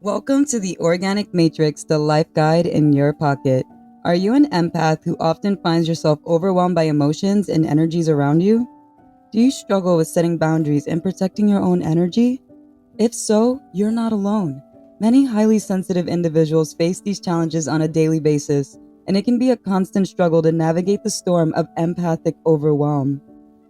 Welcome to the Organic Matrix, the life guide in your pocket. Are you an empath who often finds yourself overwhelmed by emotions and energies around you? Do you struggle with setting boundaries and protecting your own energy? If so, you're not alone. Many highly sensitive individuals face these challenges on a daily basis, and it can be a constant struggle to navigate the storm of empathic overwhelm.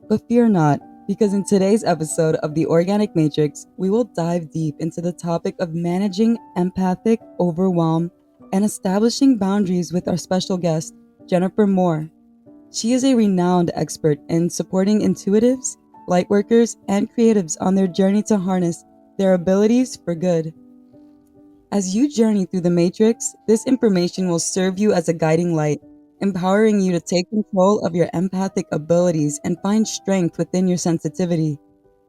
But fear not, because in today's episode of the Organic Matrix, we will dive deep into the topic of managing empathic overwhelm and establishing boundaries with our special guest, Jennifer Moore. She is a renowned expert in supporting intuitives, lightworkers, and creatives on their journey to harness their abilities for good. As you journey through the Matrix, this information will serve you as a guiding light, empowering you to take control of your empathic abilities and find strength within your sensitivity.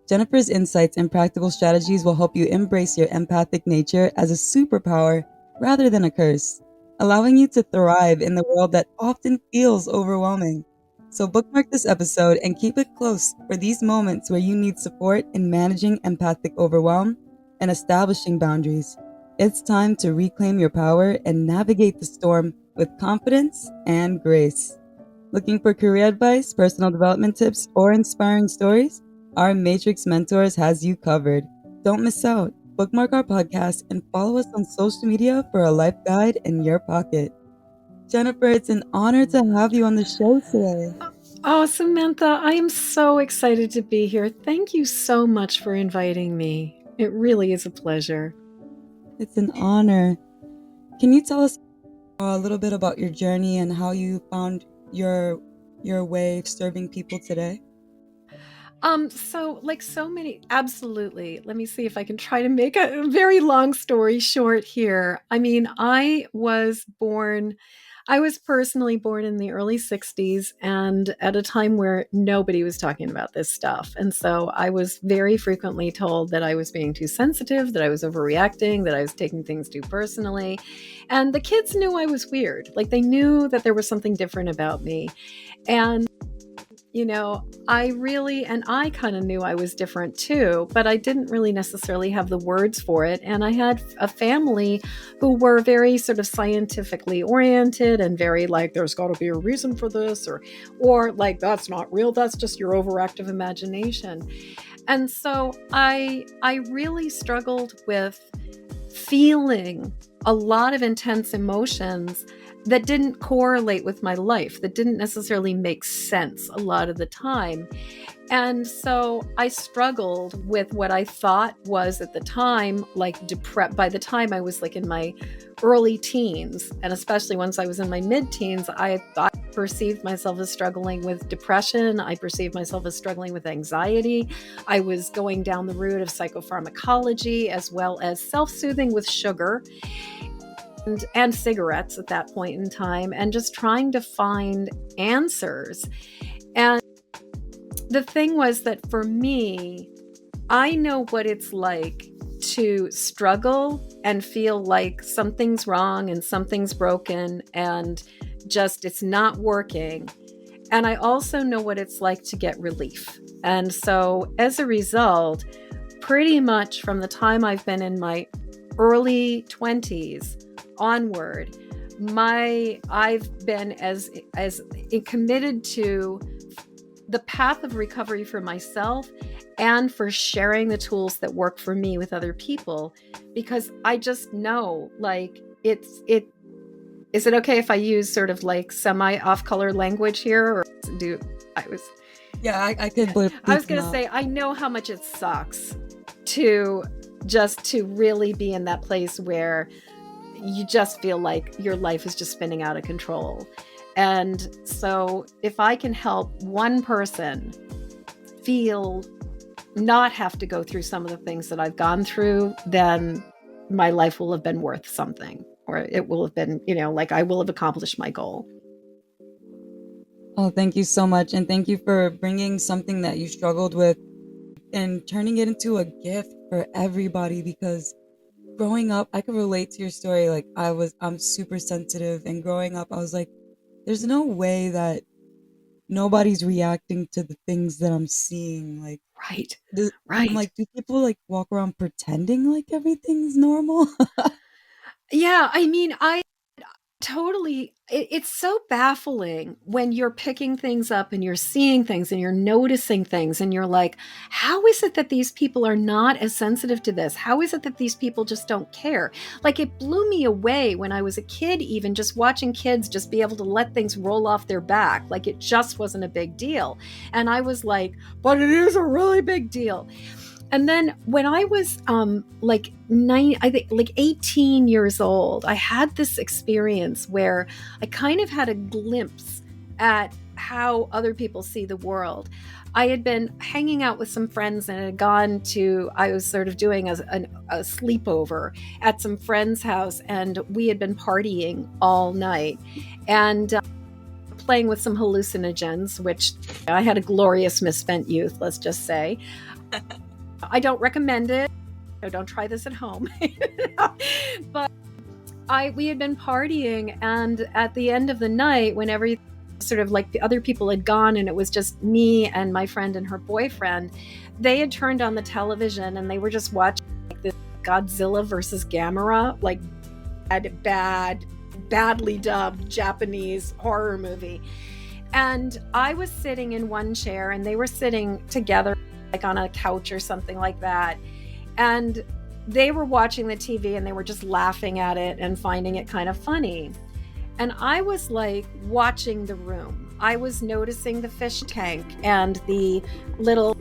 Jennifer's insights and practical strategies will help you embrace your empathic nature as a superpower rather than a curse, allowing you to thrive in the world that often feels overwhelming. So, bookmark this episode and keep it close for these moments where you need support in managing empathic overwhelm and establishing boundaries. It's time to reclaim your power and navigate the storm with confidence and grace. Looking for career advice, personal development tips, or inspiring stories? Our Matrix Mentors has you covered. Don't miss out. Bookmark our podcast and follow us on social media for a life guide in your pocket. Jennifer, it's an honor to have you on the show today. Oh, Samantha, I am so excited to be here. Thank you so much for inviting me. It really is a pleasure. It's an honor. Can you tell us a little bit about your journey and how you found your way of serving people today? So like so many, absolutely. Let me see if I can try to make a very long story short here. I mean, I was personally born in the early 60s and at a time where nobody was talking about this stuff. And so I was very frequently told that I was being too sensitive, that I was overreacting, that I was taking things too personally. And the kids knew I was weird. Like they knew that there was something different about me. And I kind of knew I was different too, but I didn't really necessarily have the words for it. And I had a family who were very sort of scientifically oriented and very like, there's got to be a reason for this, or like, that's not real. That's just your overactive imagination. And so I really struggled with feeling a lot of intense emotions that didn't correlate with my life, that didn't necessarily make sense a lot of the time. And so I struggled with what I thought was at the time, like by the time I was like in my early teens, and especially once I was in my mid-teens, I perceived myself as struggling with depression. I perceived myself as struggling with anxiety. I was going down the route of psychopharmacology as well as self-soothing with sugar and cigarettes at that point in time, and just trying to find answers. And the thing was that for me, I know what it's like to struggle and feel like something's wrong and something's broken and just it's not working. And I also know what it's like to get relief. And so as a result, pretty much from the time I've been in my early 20s onward, I've been as committed to the path of recovery for myself and for sharing the tools that work for me with other people, because I just know, like, is it okay if I use sort of like semi off-color language here, or do I was Yeah, I could bleep I was them going to out. say, I know how much it sucks to really be in that place where you just feel like your life is just spinning out of control. And so if I can help one person not have to go through some of the things that I've gone through, then my life will have been worth something, or it will have been, like I will have accomplished my goal. Oh, thank you so much. And thank you for bringing something that you struggled with and turning it into a gift for everybody, because growing up, I could relate to your story. Like I'm super sensitive, and growing up, I was like, there's no way that nobody's reacting to the things that I'm seeing. Like, Right. I'm Right. like, do people like walk around pretending like everything's normal? Yeah, I mean, I totally it's so baffling when you're picking things up and you're seeing things and you're noticing things and you're like, how is it that these people are not as sensitive to this? How is it that these people just don't care? Like it blew me away when I was a kid, even just watching kids just be able to let things roll off their back. Like it just wasn't a big deal. And I was like, but it is a really big deal. And then when I was like I think like 18 years old, I had this experience where I kind of had a glimpse at how other people see the world. I had been hanging out with some friends and had gone to, I was sort of doing a sleepover at some friend's house, and we had been partying all night and playing with some hallucinogens, which I had a glorious misspent youth, let's just say. I don't recommend it. No, don't try this at home. But we had been partying, and at the end of the night, when every sort of like the other people had gone and it was just me and my friend and her boyfriend, they had turned on the television and they were just watching like this Godzilla versus Gamera, like badly dubbed Japanese horror movie. And I was sitting in one chair and they were sitting together like on a couch or something like that. And they were watching the TV and they were just laughing at it and finding it kind of funny. And I was like watching the room. I was noticing the fish tank and the little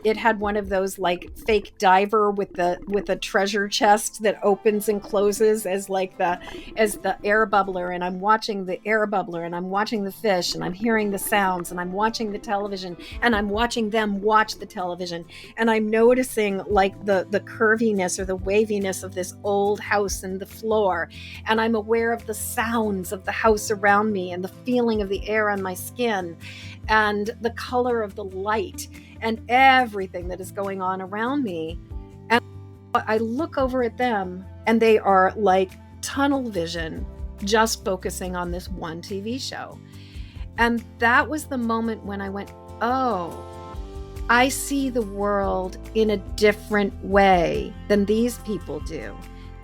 it had one of those like fake diver with a treasure chest that opens and closes as the air bubbler, and I'm watching the air bubbler and I'm watching the fish and I'm hearing the sounds and I'm watching the television and I'm watching them watch the television, and I'm noticing like the curviness or the waviness of this old house and the floor, and I'm aware of the sounds of the house around me and the feeling of the air on my skin and the color of the light and everything that is going on around me. And I look over at them and they are like tunnel vision, just focusing on this one TV show. And that was the moment when I went, oh, I see the world in a different way than these people do.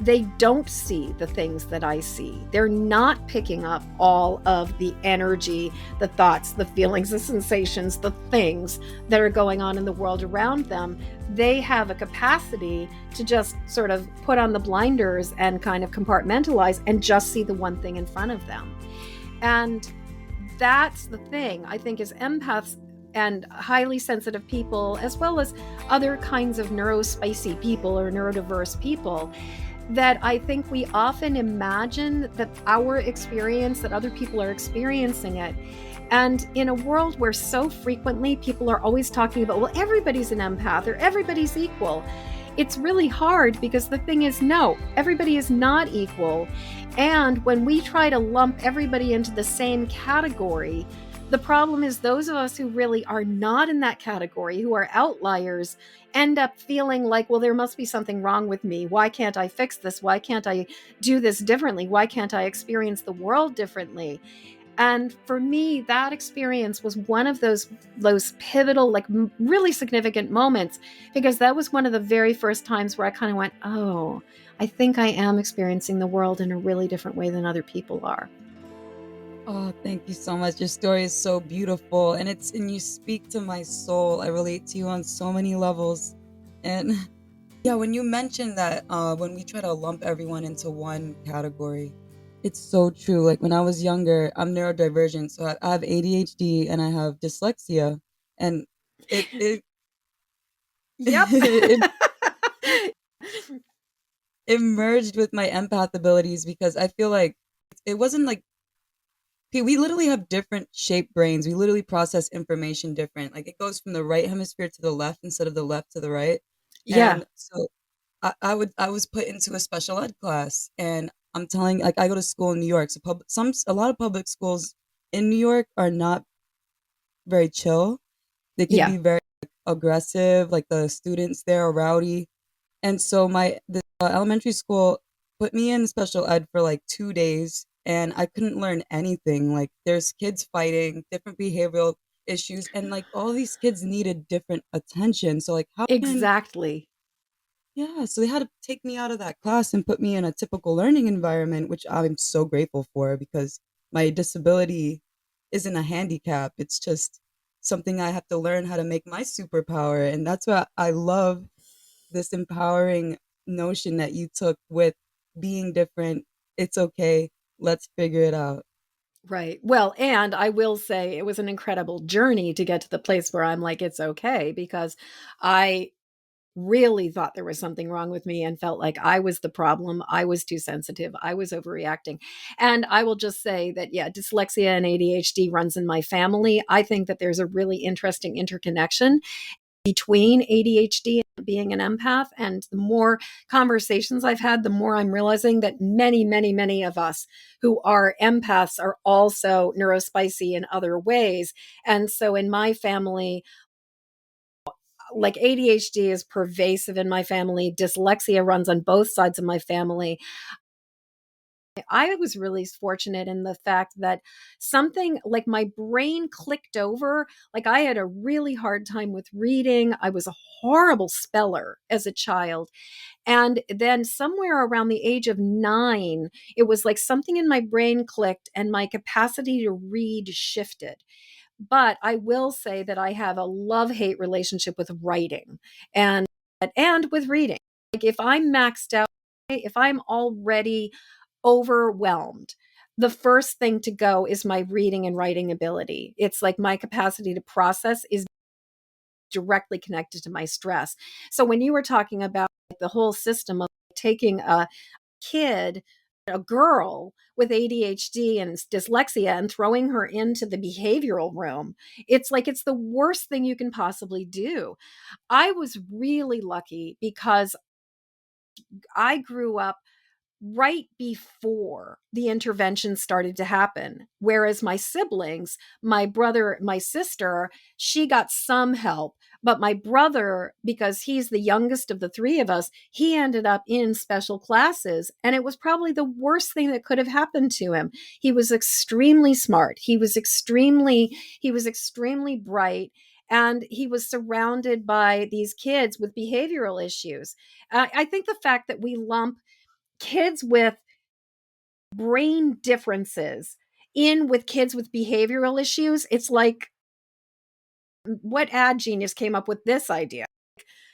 They don't see the things that I see. They're not picking up all of the energy, the thoughts, the feelings, the sensations, the things that are going on in the world around them. They have a capacity to just sort of put on the blinders and kind of compartmentalize and just see the one thing in front of them. And that's the thing, I think, is empaths and highly sensitive people, as well as other kinds of neurospicy people or neurodiverse people, that I think we often imagine that our experience, that other people are experiencing it. And in a world where so frequently people are always talking about, well, everybody's an empath or everybody's equal, it's really hard because the thing is, no, everybody is not equal. And when we try to lump everybody into the same category, the problem is those of us who really are not in that category, who are outliers, end up feeling like, well, there must be something wrong with me. Why can't I fix this? Why can't I do this differently? Why can't I experience the world differently? And for me, that experience was one of those pivotal, like really significant moments, because that was one of the very first times where I kind of went, oh, I think I am experiencing the world in a really different way than other people are. Oh, thank you so much. Your story is so beautiful and you speak to my soul. I relate to you on so many levels. And yeah, when you mentioned that when we try to lump everyone into one category, it's so true. Like when I was younger, I'm neurodivergent, so I have ADHD and I have dyslexia, and it Yep. it, it merged with my empath abilities because I feel like it wasn't like we literally have different shaped brains. We literally process information different. Like it goes from the right hemisphere to the left instead of the left to the right. Yeah. And so I was put into a special ed class, and I'm telling, like, I go to school in New York. So a lot of public schools in New York are not very chill. They can Yeah. be very aggressive. Like the students there are rowdy. And so the elementary school put me in special ed for like 2 days, and I couldn't learn anything. Like there's kids fighting, different behavioral issues, and like all these kids needed different attention. So like how can Exactly. yeah, so they had to take me out of that class and put me in a typical learning environment, which I'm so grateful for because my disability isn't a handicap. It's just something I have to learn how to make my superpower. And that's why I love this empowering notion that you took with being different. It's okay. Let's figure it out. Right. Well, and I will say it was an incredible journey to get to the place where I'm like, it's okay, because I really thought there was something wrong with me and felt like I was the problem. I was too sensitive. I was overreacting. And I will just say that, yeah, dyslexia and ADHD runs in my family. I think that there's a really interesting interconnection between ADHD and being an empath. And the more conversations I've had, the more I'm realizing that many, many, many of us who are empaths are also neurospicy in other ways. And so in my family, like ADHD is pervasive in my family. Dyslexia runs on both sides of my family. I was really fortunate in the fact that something like my brain clicked over. Like I had a really hard time with reading. I was a horrible speller as a child. And then somewhere around the age of 9, it was like something in my brain clicked and my capacity to read shifted. But I will say that I have a love-hate relationship with writing and with reading. Like if I'm maxed out, if I'm already overwhelmed, the first thing to go is my reading and writing ability. It's like my capacity to process is directly connected to my stress. So when you were talking about the whole system of taking a kid, a girl with ADHD and dyslexia, and throwing her into the behavioral room, it's like it's the worst thing you can possibly do. I was really lucky because I grew up right before the intervention started to happen. Whereas my siblings, my brother, my sister, she got some help. But my brother, because he's the youngest of the three of us, he ended up in special classes. And it was probably the worst thing that could have happened to him. He was extremely smart. He was extremely bright. And he was surrounded by these kids with behavioral issues. I think the fact that we lump kids with brain differences in with kids with behavioral issues, it's like, what ad genius came up with this idea?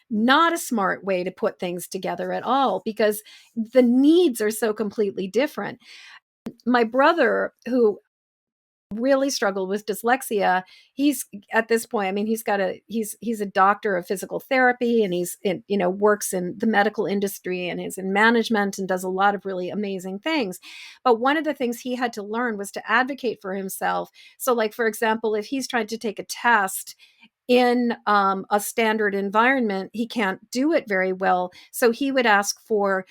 Not a smart way to put things together at all, because the needs are so completely different. My brother, who really struggled with dyslexia, he's at this point, I mean, he's a doctor of physical therapy, and he's in, works in the medical industry and is in management and does a lot of really amazing things. But one of the things he had to learn was to advocate for himself. So like, for example, if he's trying to take a test in a standard environment, he can't do it very well, so he would ask for,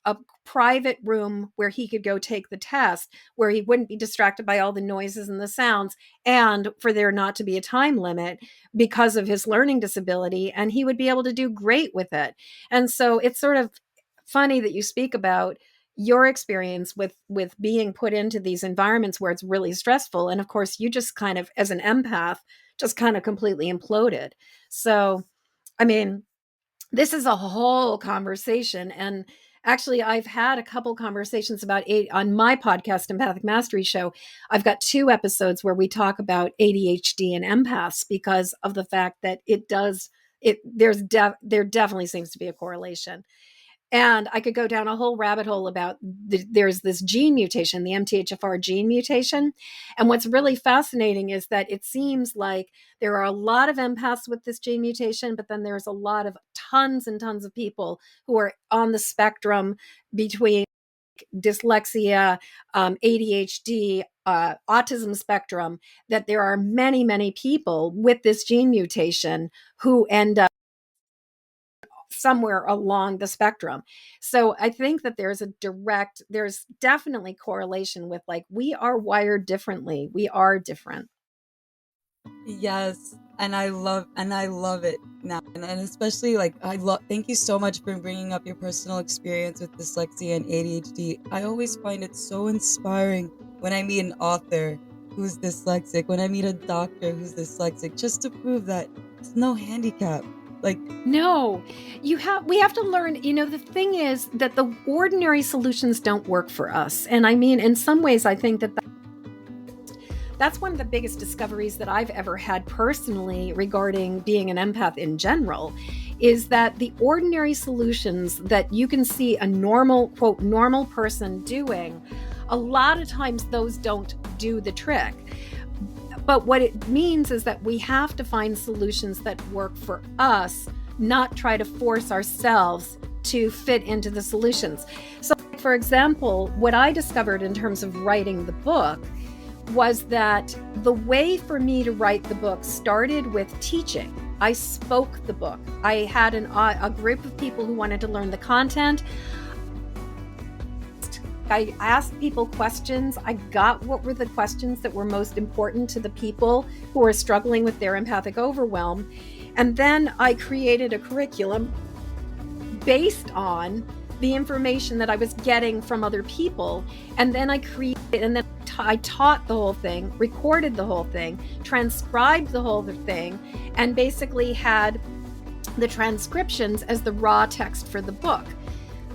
a private room where he could go take the test, where he wouldn't be distracted by all the noises and the sounds, and for there not to be a time limit because of his learning disability. And he would be able to do great with it. And so it's sort of funny that you speak about your experience with being put into these environments where it's really stressful. And of course, you just kind of, as an empath, just kind of completely imploded. So, I mean, this is a whole conversation. And actually, I've had a couple conversations about on my podcast, Empathic Mastery Show. I've got 2 episodes where we talk about ADHD and empaths, because of the fact that there definitely seems to be a correlation. And I could go down a whole rabbit hole about there's this gene mutation, the MTHFR gene mutation. And what's really fascinating is that it seems like there are a lot of empaths with this gene mutation, but then there's a lot of tons and tons of people who are on the spectrum between dyslexia, ADHD, autism spectrum, that there are many, many people with this gene mutation who end up somewhere along the spectrum. So I think that there's definitely correlation with, like, we are wired differently. We are different. Yes. and I love it now, and especially like I love. Thank you so much for bringing up your personal experience with dyslexia and ADHD. I always find it so inspiring when I meet an author who's dyslexic, when I meet a doctor who's dyslexic, just to prove that it's no handicap. Like, No, we have to learn, the thing is that the ordinary solutions don't work for us. And I mean, in some ways, I think that that's one of the biggest discoveries that I've ever had personally regarding being an empath in general, is that the ordinary solutions that you can see a normal, quote, normal person doing, a lot of times those don't do the trick. But what it means is that we have to find solutions that work for us, not try to force ourselves to fit into the solutions. So, for example, what I discovered in terms of writing the book was that the way for me to write the book started with teaching. I spoke the book. I had a group of people who wanted to learn the content. I asked people questions. I got what were the questions that were most important to the people who were struggling with their empathic overwhelm. And then I created a curriculum based on the information that I was getting from other people. And then I taught the whole thing, recorded the whole thing, transcribed the whole thing, and basically had the transcriptions as the raw text for the book.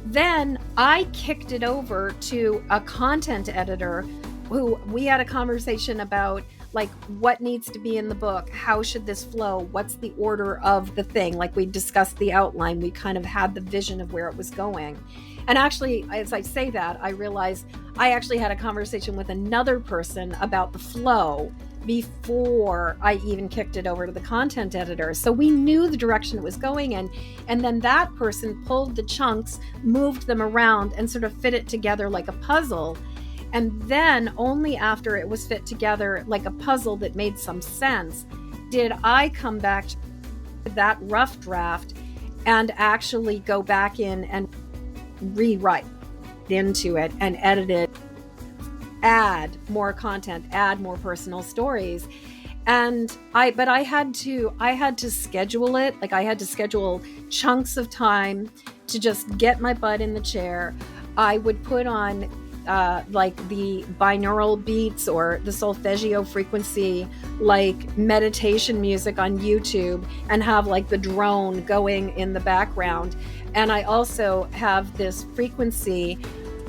Then I kicked it over to a content editor who we had a conversation about, like, what needs to be in the book, how should this flow, what's the order of the thing. Like, we discussed the outline, we kind of had the vision of where it was going. And actually, as I say that, I realized I actually had a conversation with another person about the flow before I even kicked it over to the content editor. So we knew the direction it was going in. And then that person pulled the chunks, moved them around, and sort of fit it together like a puzzle. And then only after it was fit together like a puzzle that made some sense did I come back to that rough draft and actually go back in and rewrite into it and edit it, add more content, add more personal stories. And I had to schedule it. Like, I had to schedule chunks of time to just get my butt in the chair. I would put on like the binaural beats or the solfeggio frequency, like meditation music on YouTube, and have like the drone going in the background. And I also have this frequency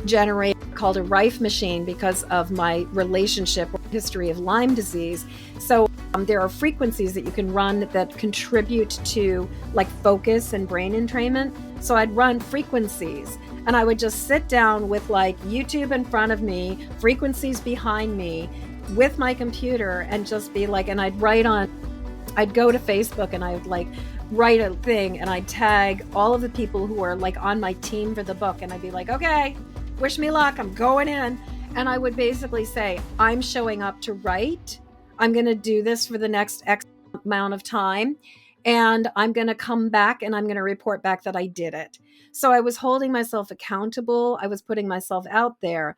generator called a Rife machine because of my relationship or history of Lyme disease. So there are frequencies that you can run that contribute to like focus and brain entrainment. So I'd run frequencies, and I would just sit down with like YouTube in front of me, frequencies behind me, with my computer, and just be like, and I'd go to Facebook and I would like write a thing, and I'd tag all of the people who are like on my team for the book, and I'd be like, okay, wish me luck, I'm going in. And I would basically say, I'm showing up to write. I'm going to do this for the next X amount of time. And I'm going to come back and I'm going to report back that I did it. So I was holding myself accountable. I was putting myself out there.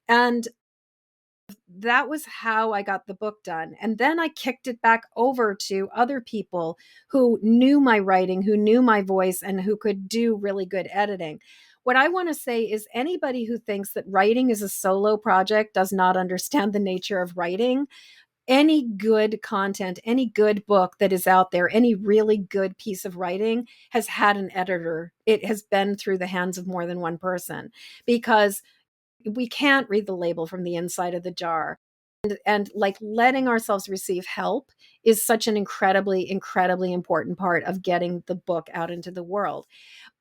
And that was how I got the book done. And then I kicked it back over to other people who knew my writing, who knew my voice, and who could do really good editing. What I want to say is anybody who thinks that writing is a solo project does not understand the nature of writing. Any good content, any good book that is out there, any really good piece of writing has had an editor. It has been through the hands of more than one person, because we can't read the label from the inside of the jar. And like letting ourselves receive help is such an incredibly, incredibly important part of getting the book out into the world.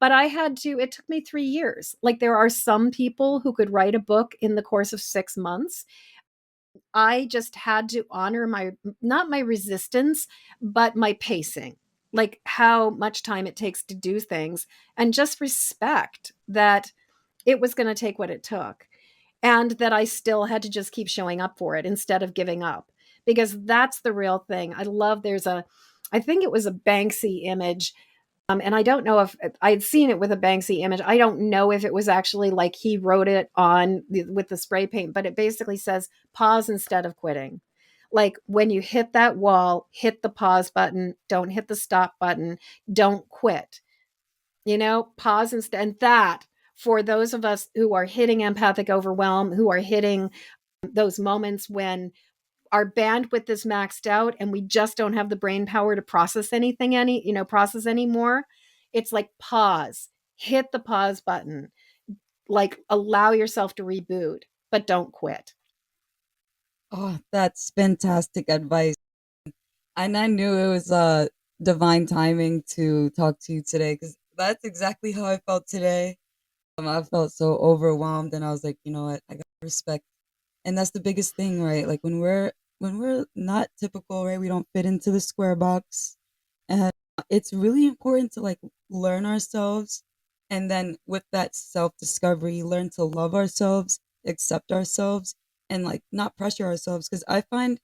But it took me 3 years. Like, there are some people who could write a book in the course of 6 months. I just had to honor not my resistance, but my pacing, like how much time it takes to do things, and just respect that it was going to take what it took, and that I still had to just keep showing up for it instead of giving up, because that's the real thing. I think it was a Banksy image. And I don't know if I'd seen it with a Banksy image. I don't know if it was actually like he wrote it with the spray paint, but it basically says pause instead of quitting. Like when you hit that wall, hit the pause button, don't hit the stop button, don't quit. Pause instead. And that, for those of us who are hitting empathic overwhelm, who are hitting those moments when our bandwidth is maxed out and we just don't have the brain power to process anything process anymore, it's like pause, hit the pause button, like allow yourself to reboot, but don't quit. Oh, that's fantastic advice. And I knew it was divine timing to talk to you today because that's exactly how I felt today. I felt so overwhelmed and I was like, you know what, I got respect. And that's the biggest thing, right? Like when we're not typical, right? We don't fit into the square box. And it's really important to like learn ourselves and then with that self-discovery, learn to love ourselves, accept ourselves and like not pressure ourselves because I find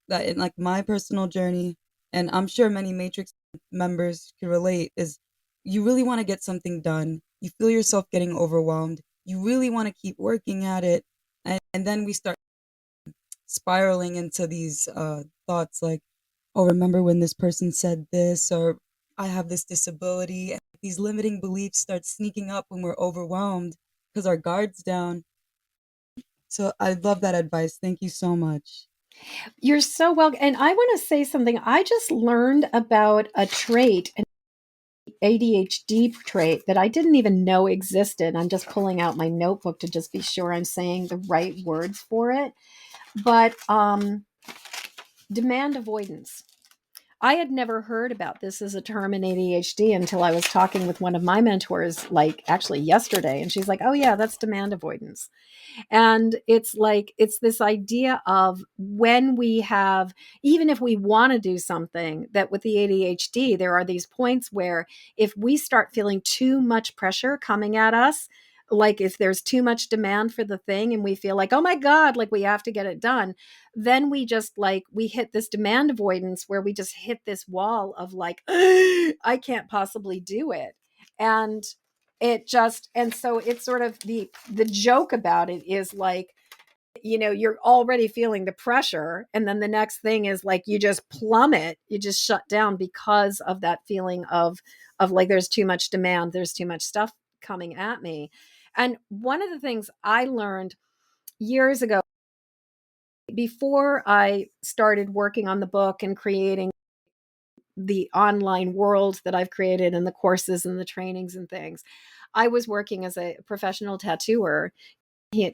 that in like my personal journey, and I'm sure many Matrix members can relate, is you really want to get something done. You feel yourself getting overwhelmed. You really want to keep working at it. And then we start spiraling into these thoughts like, oh, remember when this person said this, or I have this disability. And these limiting beliefs start sneaking up when we're overwhelmed because our guard's down. So I love that advice. Thank you so much. You're so welcome. And I want to say something. I just learned about a trait, an ADHD trait that I didn't even know existed. I'm just pulling out my notebook to just be sure I'm saying the right words for it. But demand avoidance. I had never heard about this as a term in ADHD until I was talking with one of my mentors, like actually yesterday. And she's like, oh, yeah, that's demand avoidance. And it's like, it's this idea of when we have, even if we want to do something, that with the ADHD, there are these points where if we start feeling too much pressure coming at us, like if there's too much demand for the thing and we feel like, oh my God, like we have to get it done, then we just like, we hit this demand avoidance where we just hit this wall of like, I can't possibly do it. And and so it's sort of the joke about it is like, you're already feeling the pressure and then the next thing is like you just plummet, you just shut down because of that feeling of like there's too much demand, there's too much stuff coming at me. And one of the things I learned years ago, before I started working on the book and creating the online world that I've created and the courses and the trainings and things, I was working as a professional tattooer.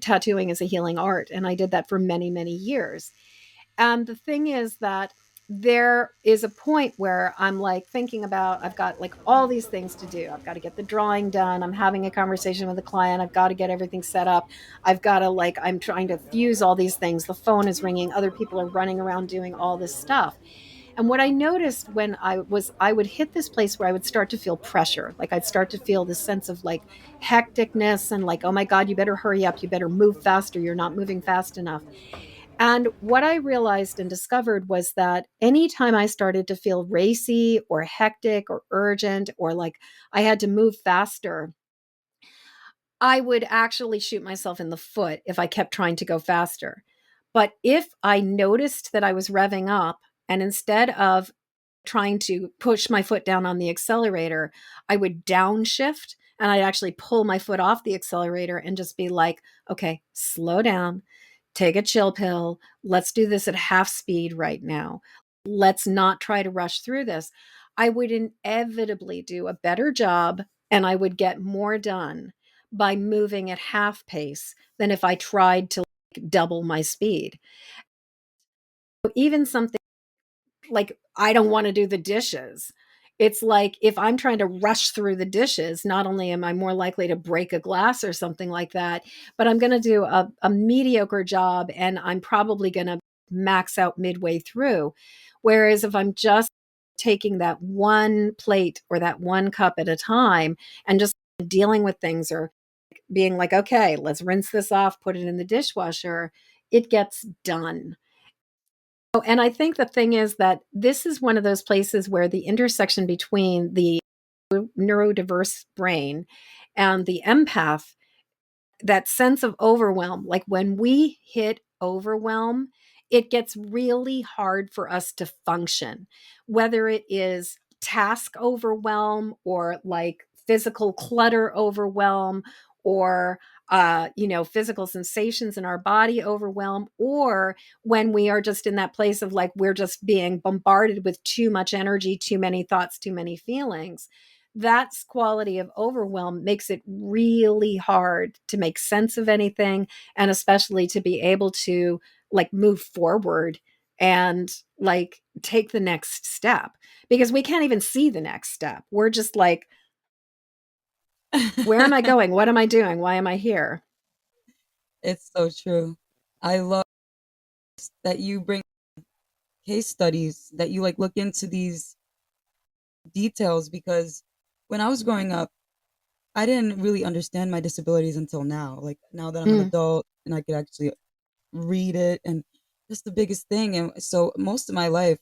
Tattooing is a healing art, and I did that for many, many years. And the thing is that there is a point where I'm like thinking about, I've got like all these things to do. I've got to get the drawing done. I'm having a conversation with a client. I've got to get everything set up. I've got to like, I'm trying to fuse all these things. The phone is ringing. Other people are running around doing all this stuff. And what I noticed when I would hit this place where I would start to feel pressure. Like I'd start to feel this sense of like hecticness and like, oh my God, you better hurry up. You better move faster. You're not moving fast enough. And what I realized and discovered was that anytime I started to feel racy or hectic or urgent or like I had to move faster, I would actually shoot myself in the foot if I kept trying to go faster. But if I noticed that I was revving up and instead of trying to push my foot down on the accelerator, I would downshift and I'd actually pull my foot off the accelerator and just be like, okay, slow down, take a chill pill. Let's do this at half speed right now. Let's not try to rush through this. I would inevitably do a better job and I would get more done by moving at half pace than if I tried to like double my speed. Even something like I don't want to do the dishes. It's like if I'm trying to rush through the dishes, not only am I more likely to break a glass or something like that, but I'm going to do a mediocre job and I'm probably going to max out midway through. Whereas if I'm just taking that one plate or that one cup at a time and just dealing with things or being like, okay, let's rinse this off, put it in the dishwasher, it gets done. Oh, and I think the thing is that this is one of those places where the intersection between the neurodiverse brain and the empath, that sense of overwhelm, like when we hit overwhelm, it gets really hard for us to function, whether it is task overwhelm or like physical clutter overwhelm or physical sensations in our body overwhelm, or when we are just in that place of like we're just being bombarded with too much energy, too many thoughts, too many feelings. That's quality of overwhelm makes it really hard to make sense of anything, and especially to be able to like move forward and like take the next step, because we can't even see the next step. We're just like, where am I going? What am I doing? Why am I here? It's so true. I love that you bring case studies, that you like look into these details, because when I was growing up, I didn't really understand my disabilities until now. Like now that I'm an Mm, adult and I could actually read it, and that's the biggest thing. And so most of my life,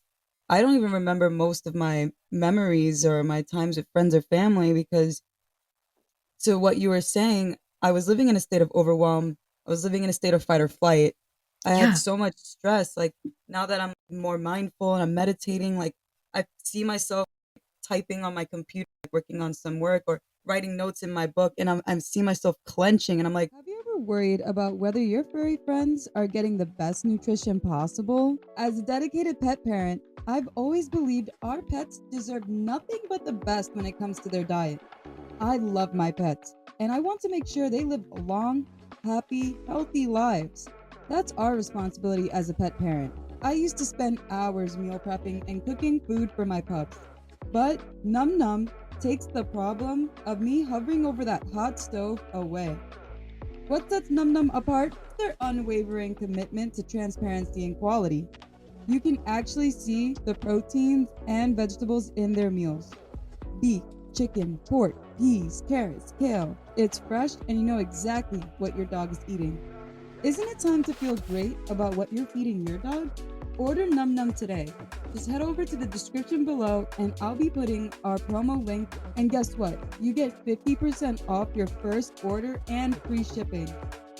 I don't even remember most of my memories or my times with friends or family, because to what you were saying, I was living in a state of overwhelm. I was living in a state of fight or flight. I had yeah. so much stress. Like now that I'm more mindful and I'm meditating, like I see myself typing on my computer, like working on some work or writing notes in my book, and I see myself clenching, and I'm like, have you ever worried about whether your furry friends are getting the best nutrition possible? As a dedicated pet parent, I've always believed our pets deserve nothing but the best when it comes to their diet. I love my pets, and I want to make sure they live long, happy, healthy lives. That's our responsibility as a pet parent. I used to spend hours meal prepping and cooking food for my pups. But Num Num takes the problem of me hovering over that hot stove away. What sets Num Num apart is their unwavering commitment to transparency and quality. You can actually see the proteins and vegetables in their meals: beef, chicken, pork, peas, carrots, kale. It's fresh and you know exactly what your dog is eating. Isn't it time to feel great about what you're feeding your dog? Order Num Num today. Just head over to the description below and I'll be putting our promo link. And guess what? You get 50% off your first order and free shipping.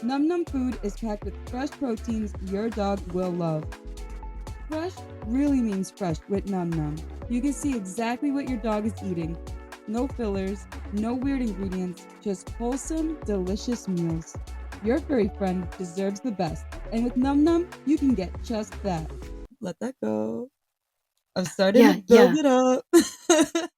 Num Num food is packed with fresh proteins your dog will love. Fresh really means fresh with Num Num. You can see exactly what your dog is eating. No fillers, no weird ingredients, just wholesome, delicious meals. Your furry friend deserves the best, and with Num Num, you can get just that. Let that go. I'm starting to Yeah, build yeah. it up.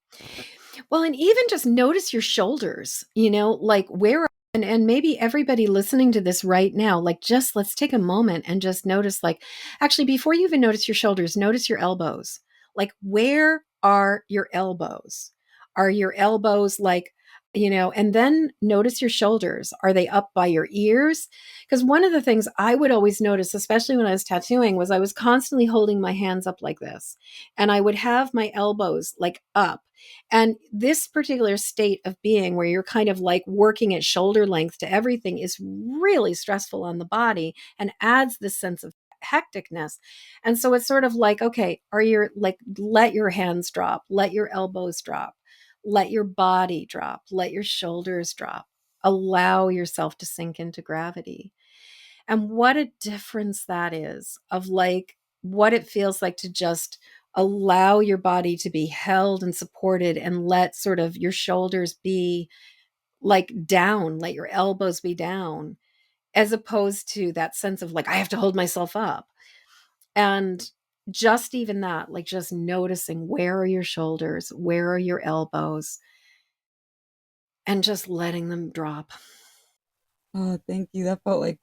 Well, and even just notice your shoulders, like where, and maybe everybody listening to this right now, like just let's take a moment and just notice, like, actually, before you even notice your shoulders, notice your elbows. Like, where are your elbows? Are your elbows like, and then notice your shoulders. Are they up by your ears? Because one of the things I would always notice, especially when I was tattooing, was I was constantly holding my hands up like this. And I would have my elbows like up, and this particular state of being where you're kind of like working at shoulder length to everything is really stressful on the body and adds this sense of hecticness. And so it's sort of like, okay, are your like, let your hands drop, let your elbows drop, let your body drop, let your shoulders drop. Allow yourself to sink into gravity. And what a difference that is of like what it feels like to just allow your body to be held and supported and let sort of your shoulders be like down, let your elbows be down, as opposed to that sense of like, I have to hold myself up. And just even that, like just noticing where are your shoulders, where are your elbows, and just letting them drop. Oh, thank you. That felt like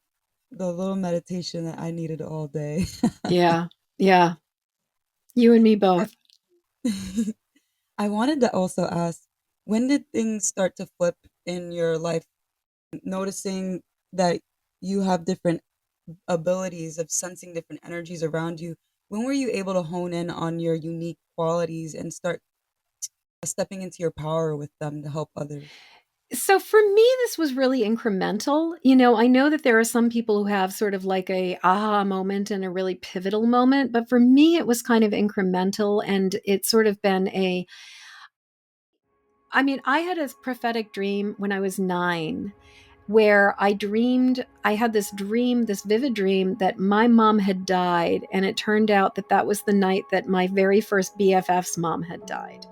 the little meditation that I needed all day. Yeah. Yeah. You and me both. I wanted to also ask, when did things start to flip in your life, noticing that you have different abilities of sensing different energies around you? When were you able to hone in on your unique qualities and start stepping into your power with them to help others? So for me, this was really incremental. I know that there are some people who have sort of like a aha moment and a really pivotal moment, but for me, it was kind of incremental, and it's sort of been I mean, I had a prophetic dream when I was 9, where I had this dream, this vivid dream that my mom had died. And it turned out that that was the night that my very first BFF's mom had died.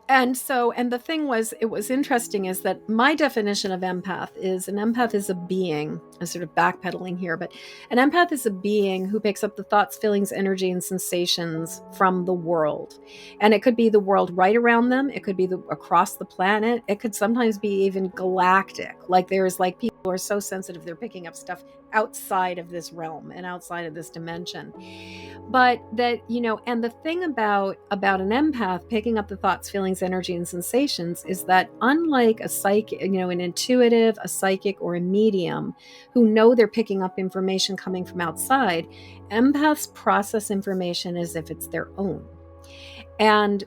And so, and the thing was, it was interesting is that my definition of empath is an empath is a being, I'm sort of backpedaling here, but an empath is a being who picks up the thoughts, feelings, energy, and sensations from the world. And it could be the world right around them. It could be across the planet. It could sometimes be even galactic. Like there's like people who are so sensitive, they're picking up stuff outside of this realm and outside of this dimension. But that, and the thing about an empath picking up the thoughts, feelings, energy, and sensations is that unlike a psychic, an intuitive, a psychic, or a medium who know they're picking up information coming from outside, empaths process information as if it's their own. And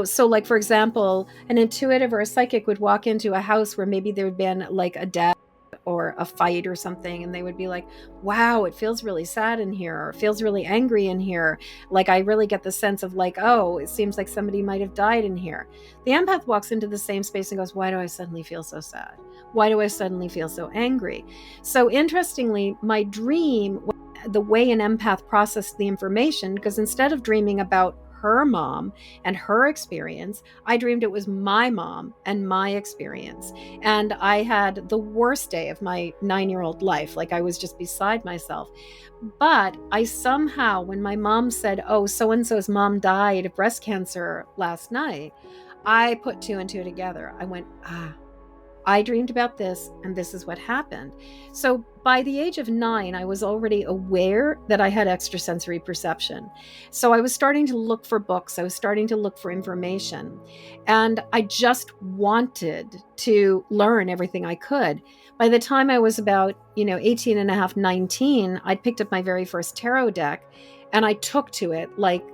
so like for example, an intuitive or a psychic would walk into a house where maybe there'd been like a death or a fight or something, and they would be like, wow, it feels really sad in here, or it feels really angry in here. Like I really get the sense of like, oh, it seems like somebody might have died in here. The empath walks into the same space and goes, why do I suddenly feel so sad? Why do I suddenly feel so angry? So interestingly, my dream, the way an empath processed the information, because instead of dreaming about her mom and her experience, I dreamed it was my mom and my experience. And I had the worst day of my 9-year-old life. Like I was just beside myself. But I somehow, when my mom said, oh, so and so's mom died of breast cancer last night, I put two and two together. I went, I dreamed about this, and this is what happened. So by the age of 9, I was already aware that I had extrasensory perception. So I was starting to look for books. I was starting to look for information. And I just wanted to learn everything I could. By the time I was about, 18 and a half, 19, I picked up my very first tarot deck and I took to it like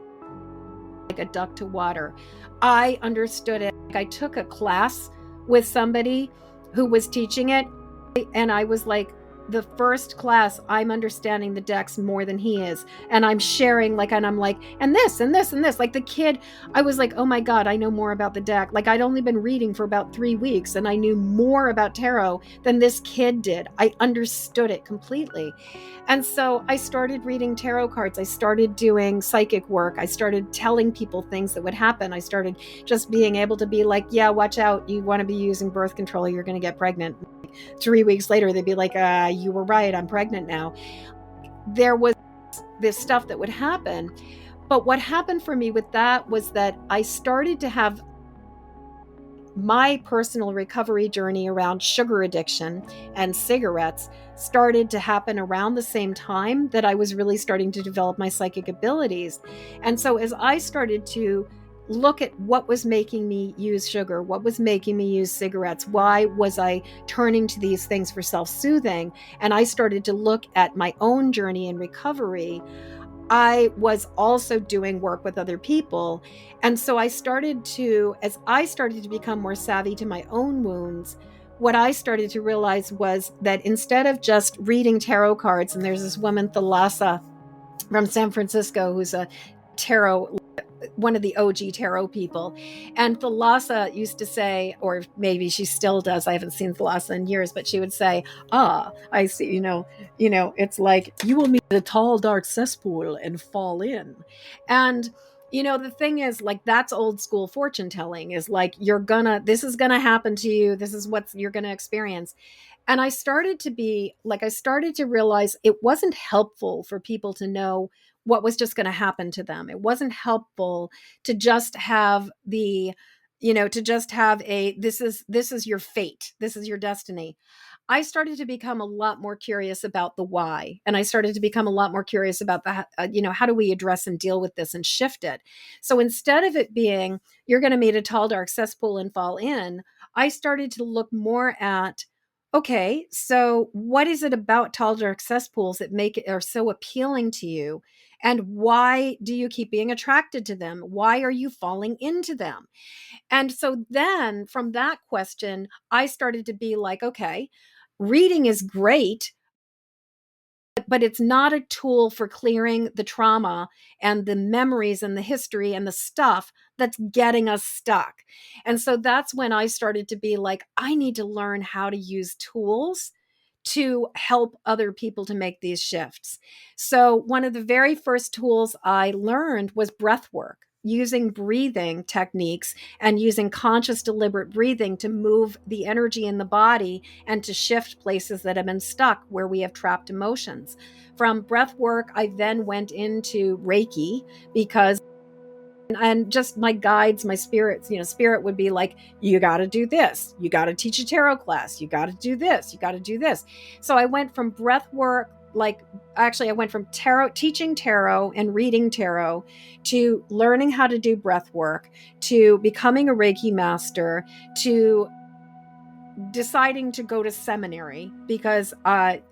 a duck to water. I understood it. I took a class with somebody who was teaching it, and I was like, the first class, I'm understanding the decks more than he is. And I'm sharing, like, and I'm like, and this, and this, and this. Like the kid, I was like, oh my God, I know more about the deck. Like I'd only been reading for about 3 weeks and I knew more about tarot than this kid did. I understood it completely. And so I started reading tarot cards. I started doing psychic work. I started telling people things that would happen. I started just being able to be like, yeah, watch out. You want to be using birth control. You're going to get pregnant. 3 weeks later, they'd be like, you were right. I'm pregnant now. There was this stuff that would happen. But what happened for me with that was that I started to have my personal recovery journey around sugar addiction and cigarettes started to happen around the same time that I was really starting to develop my psychic abilities. And so as I started to look at what was making me use sugar, what was making me use cigarettes, why was I turning to these things for self-soothing, and I started to look at my own journey in recovery, I was also doing work with other people. And so as I started to become more savvy to my own wounds, what I started to realize was that instead of just reading tarot cards, and there's this woman, Thalassa, from San Francisco, who's a tarot, one of the OG tarot people. And Thalassa used to say, or maybe she still does, I haven't seen Thalassa in years, but she would say, I see, it's like you will meet a tall, dark cesspool and fall in. And the thing is, like, that's old school fortune telling, is like, this is gonna happen to you. This is what you're gonna experience. And I started to realize it wasn't helpful for people to know what was just going to happen to them. It wasn't helpful to just have this is your fate. This is your destiny. I started to become a lot more curious about the why. And I started to become a lot more curious about how do we address and deal with this and shift it? So instead of it being, you're going to meet a tall, dark cesspool and fall in, I started to look more at, okay, so what is it about tall, dark cesspools that are so appealing to you? And why do you keep being attracted to them? Why are you falling into them? And so then from that question, I started to be like, okay, reading is great, but it's not a tool for clearing the trauma and the memories and the history and the stuff that's getting us stuck. And so that's when I started to be like, I need to learn how to use tools to help other people to make these shifts. So, one of the very first tools I learned was breath work, using breathing techniques and using conscious, deliberate breathing to move the energy in the body and to shift places that have been stuck where we have trapped emotions. From breath work, I then went into Reiki because and just my guides, my spirits, spirit would be like, you got to do this, you got to teach a tarot class, you got to do this, you got to do this. So I went from breath work, I went from teaching tarot and reading tarot to learning how to do breath work, to becoming a Reiki master, to deciding to go to seminary because I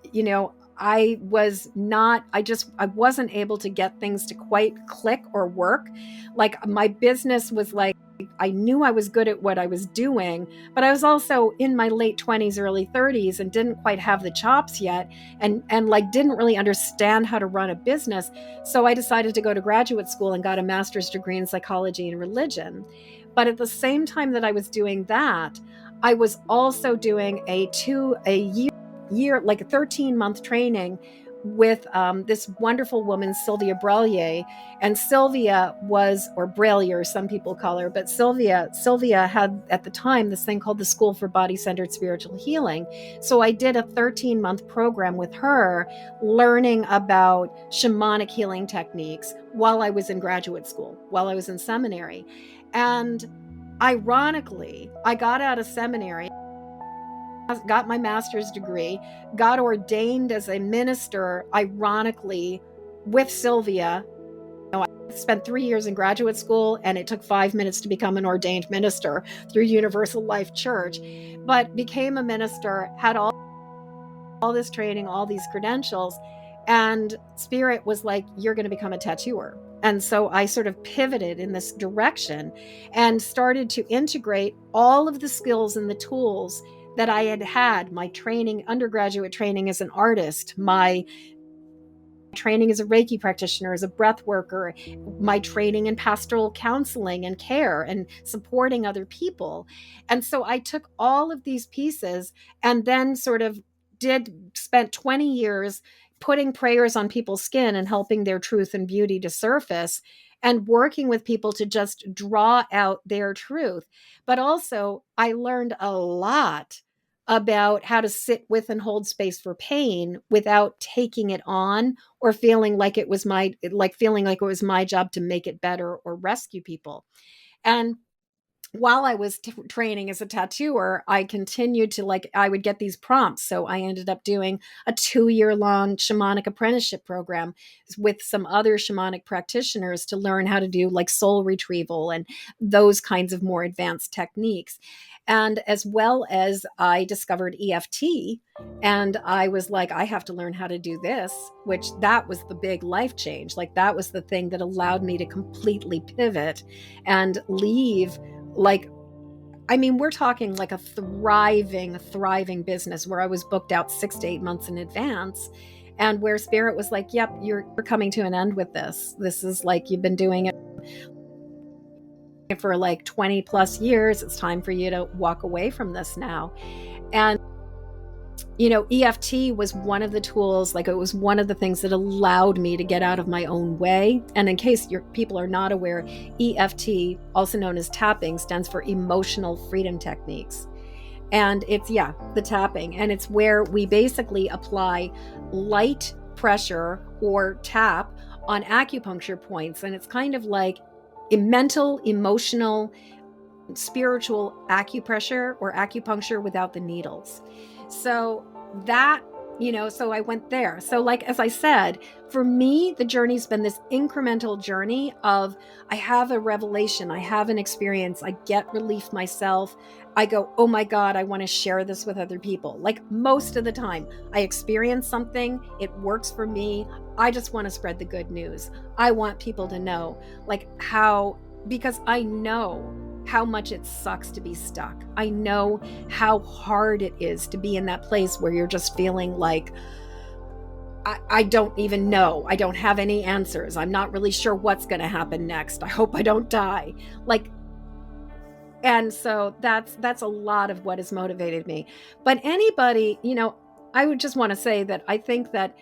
wasn't able to get things to quite click or work. Like, my business was like, I knew I was good at what I was doing, but I was also in my late 20s, early 30s, and didn't quite have the chops yet, and like didn't really understand how to run a business. So I decided to go to graduate school and got a master's degree in psychology and religion. But at the same time that I was doing that, I was also doing a year, like a 13-month training with this wonderful woman, Sylvia Brallier. And Sylvia was, or Brallier, some people call her, but Sylvia had at the time this thing called the School for Body-Centered Spiritual Healing. So I did a 13-month program with her, learning about shamanic healing techniques while I was in graduate school, while I was in seminary. And ironically, I got out of seminary, got my master's degree, got ordained as a minister, ironically, with Sylvia. I spent 3 years in graduate school, and it took 5 minutes to become an ordained minister through Universal Life Church, but became a minister, had all this training, all these credentials, and Spirit was like, you're going to become a tattooer. And so I sort of pivoted in this direction and started to integrate all of the skills and the tools that I had, my training, undergraduate training as an artist, my training as a Reiki practitioner, as a breath worker, my training in pastoral counseling and care and supporting other people. And so I took all of these pieces and then sort of spent 20 years putting prayers on people's skin and helping their truth and beauty to surface and working with people to just draw out their truth. But also, I learned a lot about how to sit with and hold space for pain without taking it on or feeling like it was my job to make it better or rescue people. And while I was training as a tattooer, I continued to I would get these prompts. So I ended up doing a 2-year-long shamanic apprenticeship program with some other shamanic practitioners to learn how to do soul retrieval and those kinds of more advanced techniques. And as well as I discovered EFT, and I was like, I have to learn how to do this, which that was the big life change. That was the thing that allowed me to completely pivot and leave. We're talking a thriving business where I was booked out 6 to 8 months in advance, and where Spirit was like, yep, you're coming to an end with this. This is you've been doing it for 20 plus years. It's time for you to walk away from this now. And EFT was one of the tools, it was one of the things that allowed me to get out of my own way. And in case people are not aware, EFT, also known as tapping, stands for Emotional Freedom Techniques. And it's, the tapping. And it's where we basically apply light pressure or tap on acupuncture points. And it's kind of like a mental, emotional, spiritual acupressure or acupuncture without the needles. So that, so I went there. So as I said, for me, the journey's been this incremental journey of, I have a revelation, I have an experience, I get relief myself. I go, oh my God, I want to share this with other people. Most of the time I experience something, it works for me. I just want to spread the good news. I want people to know because I know how much it sucks to be stuck. I know how hard it is to be in that place where you're just feeling like I don't even know. I don't have any answers. I'm not really sure what's going to happen next. I hope I don't die. Like, and so that's a lot of what has motivated me. But anybody, I would just want to say that I think that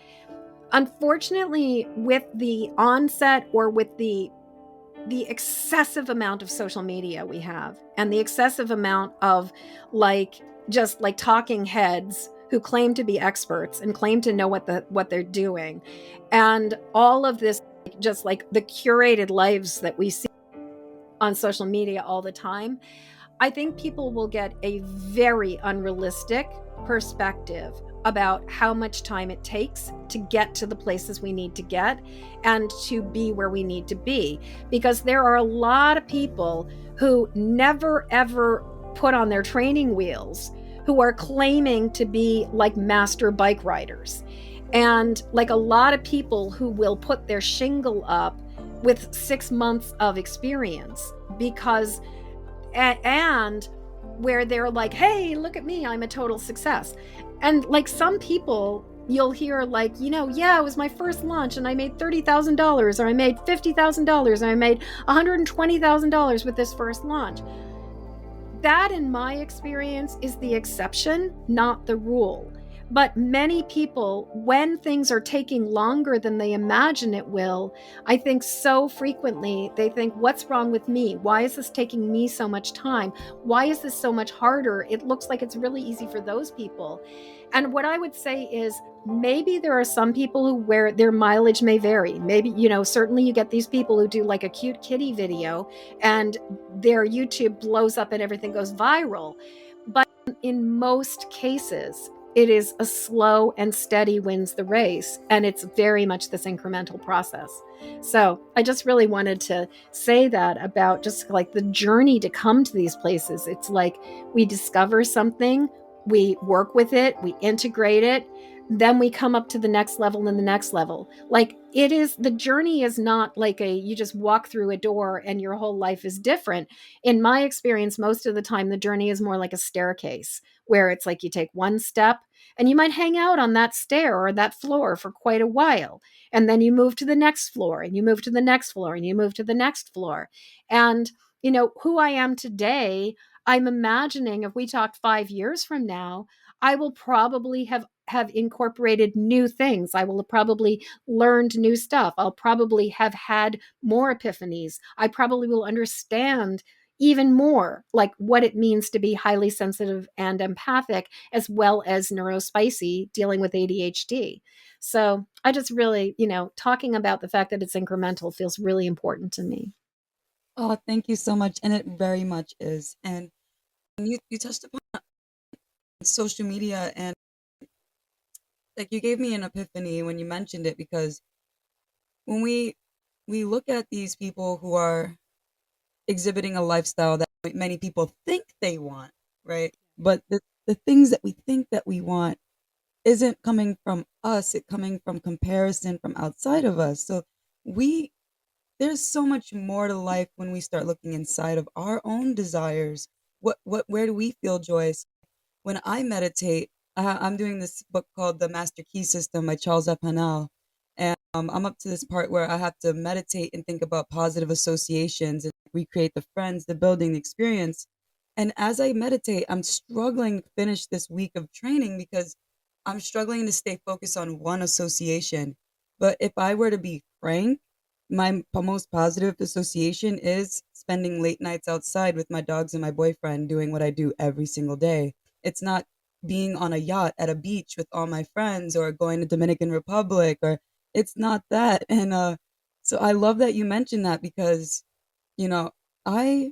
unfortunately with the onset or with the excessive amount of social media we have and the excessive amount of like just like talking heads who claim to be experts and claim to know what they're doing, and all of this just like the curated lives that we see on social media all the time, I think people will get a very unrealistic perspective about how much time it takes to get to the places we need to get and to be where we need to be. Because there are a lot of people who never ever put on their training wheels who are claiming to be like master bike riders. And like a lot of people who will put their shingle up with 6 months of experience because and where they're like, hey, look at me, I'm a total success. And like some people you'll hear like, yeah, it was my first launch and I made $30,000 or I made $50,000 or I made $120,000 with this first launch. That, in my experience, is the exception, not the rule. But many people, when things are taking longer than they imagine it will, I think so frequently they think, what's wrong with me? Why is this taking me so much time? Why is this so much harder? It looks like it's really easy for those people. And what I would say is maybe there are some people who where their mileage may vary. Maybe, certainly you get these people who do like a cute kitty video and their YouTube blows up and everything goes viral. But in most cases, it is a slow and steady wins the race. And it's very much this incremental process. So I just really wanted to say that about just like the journey to come to these places. It's like we discover something, we work with it, we integrate it, then we come up to the next level and the next level. Like it is, the journey is not like you just walk through a door and your whole life is different. In my experience, most of the time, the journey is more like a staircase where it's like you take one step and you might hang out on that stair or that floor for quite a while. And then you move to the next floor and you move to the next floor and you move to the next floor. And, who I am today, I'm imagining if we talked 5 years from now, I will probably have incorporated new things. I will have probably learned new stuff. I'll probably have had more epiphanies. I probably will understand even more like what it means to be highly sensitive and empathic, as well as neurospicy dealing with ADHD. So I just really, talking about the fact that it's incremental feels really important to me. Oh, thank you so much. And it very much is. And you touched upon social media, and like you gave me an epiphany when you mentioned it, because when we look at these people who are exhibiting a lifestyle that many people think they want, right? But the things that we think that we want isn't coming from us, it coming from comparison from outside of us. So we there's so much more to life when we start looking inside of our own desires. Where do we feel joy? When I meditate, I'm doing this book called The Master Key System by Charles Apanel. And I'm up to this part where I have to meditate and think about positive associations and recreate the friends, the building, the experience. And as I meditate, I'm struggling to finish this week of training because I'm struggling to stay focused on one association. But if I were to be frank, my most positive association is spending late nights outside with my dogs and my boyfriend doing what I do every single day. It's not being on a yacht at a beach with all my friends or going to Dominican Republic, or it's not that. And so I love that you mentioned that because, you know, I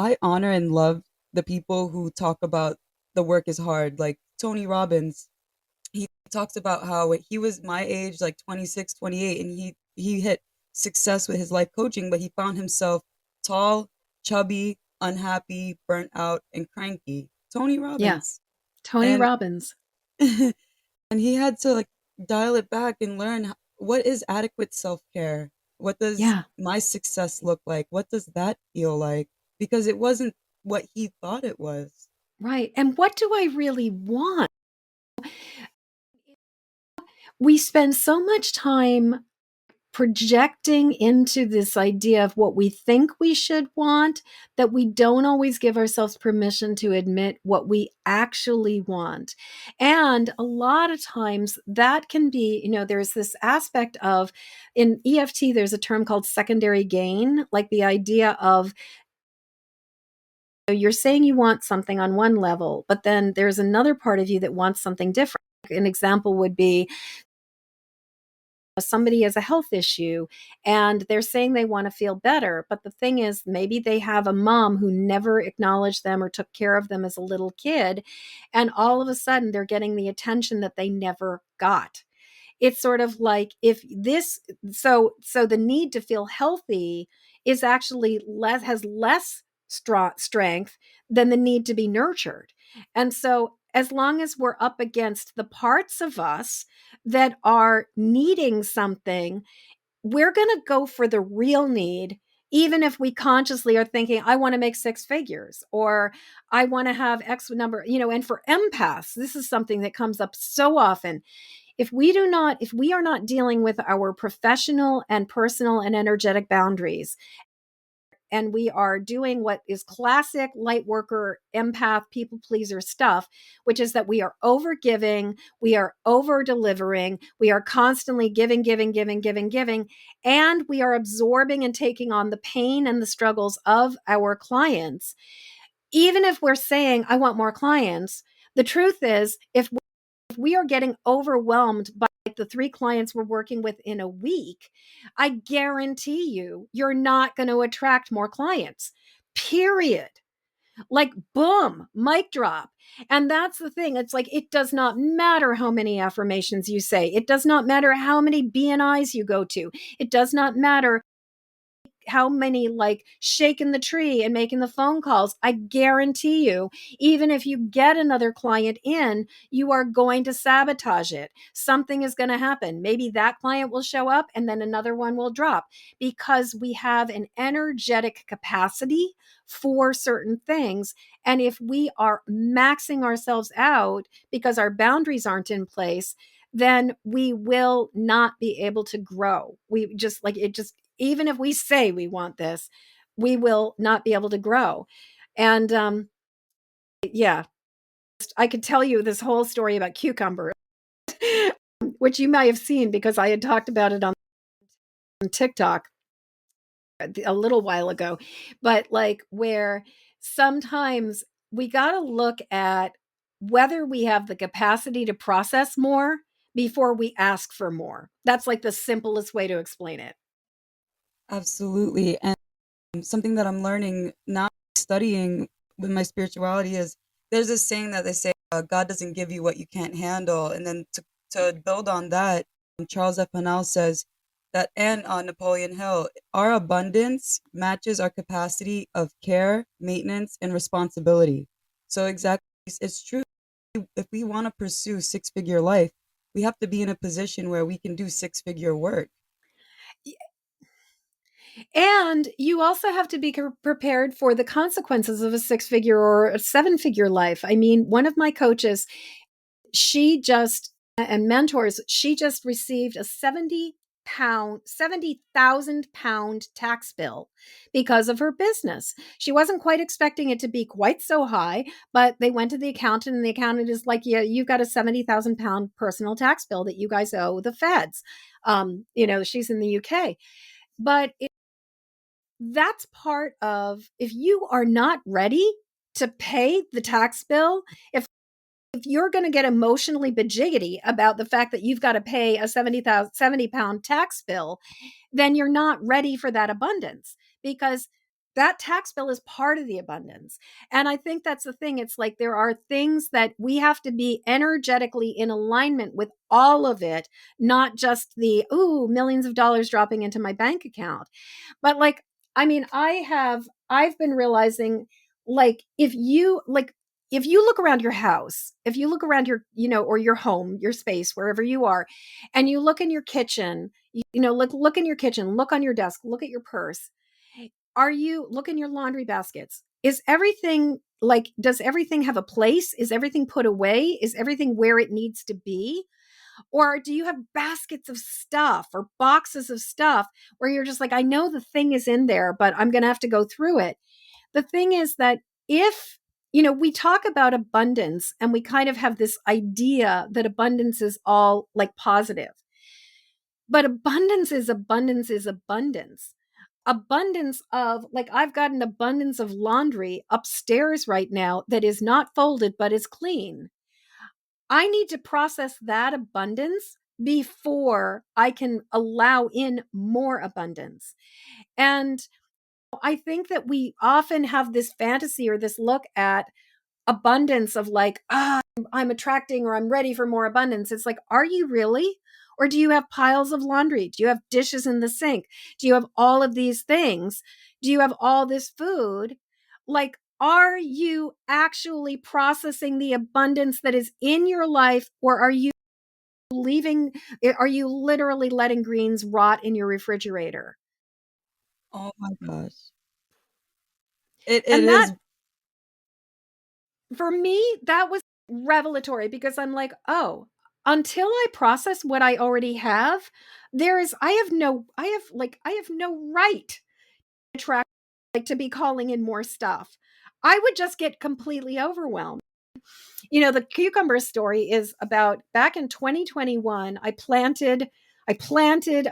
I honor and love the people who talk about the work is hard. Like Tony Robbins, he talks about how when he was my age, like 26, 28, and he hit success with his life coaching, but he found himself tall, chubby, unhappy, burnt out, and cranky. Tony Yeah. Robbins. Tony And Robbins. and he had to like dial it back and learn what is adequate self-care? What does Yeah. my success look like? What does that feel like? Because it wasn't what he thought it was. Right. And what do I really want? we spend so much time projecting into this idea of what we think we should want that we don't always give ourselves permission to admit what we actually want. And a lot of times that can be, there's this aspect of, in EFT, there's a term called secondary gain, like the idea of, you're saying you want something on one level, but then there's another part of you that wants something different. An example would be somebody has a health issue and they're saying they want to feel better. But the thing is, maybe they have a mom who never acknowledged them or took care of them as a little kid. And all of a sudden, they're getting the attention that they never got. It's sort of like, if this, so the need to feel healthy is actually less, has less strength than the need to be nurtured. And so as long as we're up against the parts of us that are needing something, we're going to go for the real need, even if we consciously are thinking, I want to make six figures, or I want to have X number, and for empaths, this is something that comes up so often. If we are not dealing with our professional and personal and energetic boundaries, and we are doing what is classic light worker, empath, people pleaser stuff, which is that we are over giving, we are over delivering, we are constantly giving, giving, giving, giving, giving, and we are absorbing and taking on the pain and the struggles of our clients. Even if we're saying, I want more clients, the truth is, if we are getting overwhelmed by the 3 clients we're working with in a week, I guarantee you're not going to attract more clients. Period. Like, boom, mic drop. And that's the thing. It's like, it does not matter how many affirmations you say. It does not matter how many BNIs you go to. It does not matter how many, like, shaking the tree and making the phone calls. I guarantee you, even if you get another client in, you are going to sabotage it. Something is going to happen. Maybe that client will show up and then another one will drop, because we have an energetic capacity for certain things. And if we are maxing ourselves out because our boundaries aren't in place, then we will not be able to grow. We just, like, it just, even if we say we want this, we will not be able to grow. And yeah, I could tell you this whole story about cucumber, which you might have seen because I had talked about it on TikTok a little while ago. But like, where sometimes we got to look at whether we have the capacity to process more before we ask for more. That's like the simplest way to explain it. Absolutely. And something that I'm learning now studying with my spirituality is there's this saying that they say, God doesn't give you what you can't handle. And then to build on that, Charles F. Hanel says that, and on Napoleon Hill, our abundance matches our capacity of care, maintenance, and responsibility. So exactly, it's true. If we want to pursue six-figure life, we have to be in a position where we can do six-figure work. And you also have to be prepared for the consequences of a 6-figure or a 7-figure life. I mean, one of my coaches, she just, and mentors, she just received a 70,000 pound tax bill because of her business. She wasn't quite expecting it to be quite so high, but they went to the accountant and the accountant is like, yeah, you've got a 70,000 pound personal tax bill that you guys owe the feds. She's in the UK, but that's part of, if you are not ready to pay the tax bill, if you're going to get emotionally bajiggity about the fact that you've got to pay a 70 pound tax bill, then you're not ready for that abundance, because that tax bill is part of the abundance. And I think that's the thing. It's like, there are things that we have to be energetically in alignment with all of it, not just the, ooh, millions of dollars dropping into my bank account. But like, I mean, I've been realizing, like, if you look around your house, if you look around your, or your home, your space, wherever you are, and you look in your kitchen, look in your kitchen, look on your desk, look at your purse. Look in your laundry baskets? Is everything, like, does everything have a place? Is everything put away? Is everything where it needs to be? Or do you have baskets of stuff or boxes of stuff where you're just like, I know the thing is in there, but I'm going to have to go through it? The thing is that if, we talk about abundance and we kind of have this idea that abundance is all like positive, but abundance is abundance is abundance. Abundance of, like, I've got an abundance of laundry upstairs right now that is not folded, but is clean. I need to process that abundance before I can allow in more abundance. And I think that we often have this fantasy or this look at abundance of like, I'm attracting or I'm ready for more abundance. It's like, are you really? Or do you have piles of laundry? Do you have dishes in the sink? Do you have all of these things? Do you have all this food? Like, are you actually processing the abundance that is in your life, or leaving are you literally letting greens rot in your refrigerator? Oh my gosh. It And that, is. for me, that was revelatory, because I'm like, oh, until I process what I already have, I have no right to attract, like, to be calling in more stuff. I would just get completely overwhelmed. The cucumber story is about back in 2021, I planted